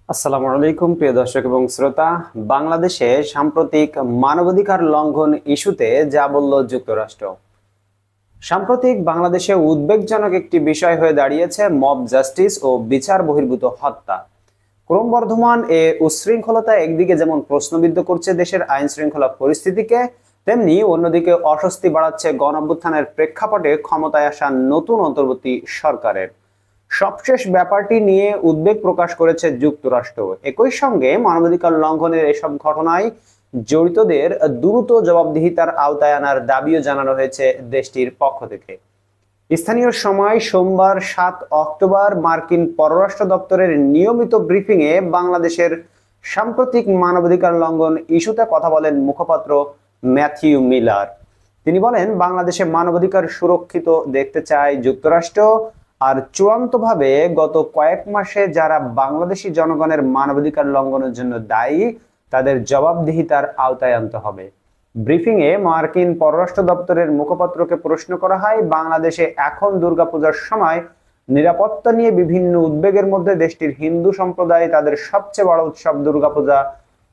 আসসালামু আলাইকুম প্রিয় দর্শক এবং শ্রোতা। বাংলাদেশে সাম্প্রতিক মানবাধিকার লঙ্ঘন ইস্যুতে যা বলল যুক্তরাষ্ট্র। সাম্প্রতিক বাংলাদেশে উদ্বেগজনক একটি বিষয় হয়ে দাঁড়িয়েছে মব জাস্টিস ও বিচার বহির্ভূত হত্যা। ক্রমবর্ধমান উচ্ছৃঙ্খলতা একদিকে যেমন প্রশ্নবিদ্ধ করছে দেশের আইন শৃঙ্খলা পরিস্থিতিকে, তেমনি অন্যদিকে অস্বস্তি বাড়াচ্ছে গণঅভ্যুত্থানের প্রেক্ষাপটে ক্ষমতায় আসা নতুন অন্তর্বর্তী সরকারের। সবশেষ ব্যাপারটি নিয়ে উদ্বেগ প্রকাশ করেছে যুক্তরাষ্ট্র। একই সঙ্গে মানবাধিকার লঙ্ঘনের এসব ঘটনায় জড়িতদের দ্রুত জবাবদিহিতার আওতায় আনার দাবিও জানানো হয়েছে দেশটির পক্ষ থেকে। স্থানীয় সময় সোমবার 7 অক্টোবর মার্কিন পররাষ্ট্র দপ্তরের নিয়মিত ব্রিফিংয়ে বাংলাদেশের সাম্প্রতিক মানবাধিকার লঙ্ঘন ইস্যুতে কথা বলেন মুখপাত্র ম্যাথিউ মিলার। তিনি বলেন, বাংলাদেশে মানবাধিকার সুরক্ষিত দেখতে চায় যুক্তরাষ্ট্র, আর চূড়ান্তভাবে গত কয়েক মাসে যারা বাংলাদেশি জনগণের মানবাধিকার লঙ্ঘনের জন্য দায়ী তাদের জবাবদিহিতার আওতায় আনতে হবে। ব্রিফিংয়ে মার্কিন পররাষ্ট্র দপ্তরের মুখপাত্রকে প্রশ্ন করা হয়, বাংলাদেশে এখন দুর্গাপূজার সময় নিরাপত্তা নিয়ে বিভিন্ন উদ্বেগের মধ্যে দেশটির হিন্দু সম্প্রদায় তাদের সবচেয়ে বড় উৎসব দুর্গাপূজা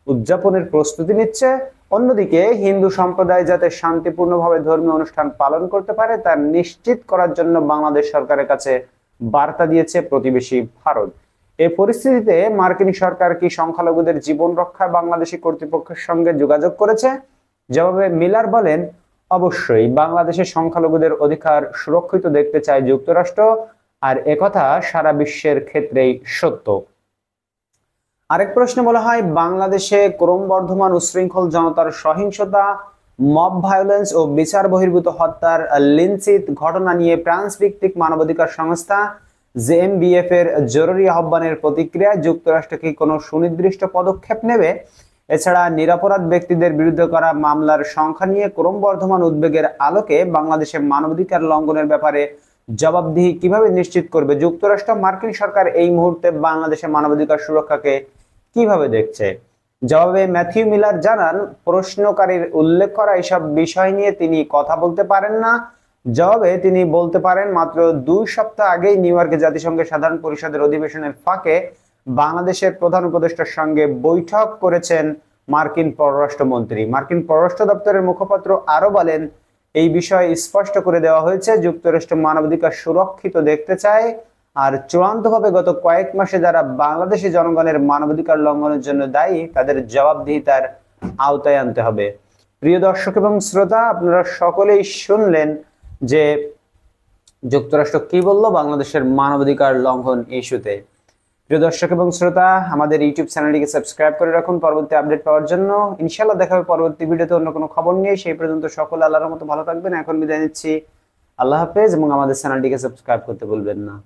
উদযাপনের প্রস্তুতি নিচ্ছে। অন্যদিকে হিন্দু সম্প্রদায় যাতে শান্তিপূর্ণভাবে ধর্মীয় অনুষ্ঠান পালন করতে পারে তা নিশ্চিত করার জন্য বাংলাদেশ সরকারের কাছে বার্তা দিয়েছে প্রতিবেশী ভারত। এই পরিস্থিতিতে মার্কিন সরকার কি সংখ্যালঘুদের জীবন রক্ষায় বাংলাদেশি কর্তৃপক্ষের সঙ্গে যোগাযোগ করেছে? জবাবে মিলার বলেন, অবশ্যই বাংলাদেশের সংখ্যালঘুদের অধিকার সুরক্ষিত দেখতে চায় যুক্তরাষ্ট্র, আর একথা সারা বিশ্বের ক্ষেত্রেই সত্য। আরেক প্রশ্নে বলা হয়, বাংলাদেশে ক্রমবর্ধমান উচ্ছৃঙ্খল জনতার সহিংসতা, মব ভায়োলেন্স ও বিচার বহির্ভূত হত্যার লিঞ্চিত ঘটনা নিয়ে ফ্রান্স ভিত্তিক মানবাধিকার সংস্থা জেএমবিএফ এর জরুরি আহ্বানের প্রতিক্রিয়ায় যুক্তরাষ্ট্র কি কোনো সুনির্দিষ্ট পদক্ষেপ নেবে? এছাড়া নিরপরাধ ব্যক্তিদের বিরুদ্ধে করা মামলার সংখ্যা নিয়ে ক্রমবর্ধমান উদ্বেগের আলোকে বাংলাদেশে মানবাধিকার লঙ্ঘনের ব্যাপারে জবাবদিহি কিভাবে নিশ্চিত করবে যুক্তরাষ্ট্র? মার্কিন সরকার এই মুহূর্তে বাংলাদেশে মানবাধিকার সুরক্ষাকে কিভাবে দেখছে? জবাবে ম্যাথিউ মিলার জানান, প্রশ্নকারীর উল্লেখ করা এসব বিষয় নিয়ে তিনি কথা বলতে পারেন না। জবাবে তিনি বলতে পারেন, মাত্র 2 সপ্তাহ আগেই নিউ ইয়র্কে জাতিসংঘের সাধারণ পরিষদের অধিবেশনের ফাঁকে বাংলাদেশের প্রধান উপদেষ্টার সঙ্গে বৈঠক করেছেন মার্কিন পররাষ্ট্রমন্ত্রী। মার্কিন পররাষ্ট্র দপ্তরের মুখপাত্র আরো বলেন, এই বিষয়ে স্পষ্ট করে দেওয়া হয়েছে যুক্তরাষ্ট্র মানবাধিকার সুরক্ষিত দেখতে চায়, আর চূড়ান্তভাবে গত কয়েক মাসে যারা বাংলাদেশি জনগণের মানবাধিকার লঙ্ঘনের জন্য দায়ী তাদের জবাবদিহিতার আওতায় আনতে হবে। প্রিয় দর্শক এবং শ্রোতা, আপনারা সকলেই শুনলেন যে যুক্তরাষ্ট্র কি বলল বাংলাদেশের মানবাধিকার লঙ্ঘন ইস্যুতে। প্রিয় দর্শক এবং শ্রোতা, আমাদের ইউটিউব চ্যানেলটিকে সাবস্ক্রাইব করে রাখুন পরবর্তী আপডেট পাওয়ার জন্য। ইনশাআল্লাহ দেখা হবে পরবর্তী ভিডিওতে অন্য কোনো খবর নিয়ে। সেই পর্যন্ত সকলে আল্লাহর মতো ভালো থাকবেন। এখন বিদায় নিচ্ছি। আল্লাহ হাফেজ, এবং আমাদের চ্যানেলটিকে সাবস্ক্রাইব করতে ভুলবেন না।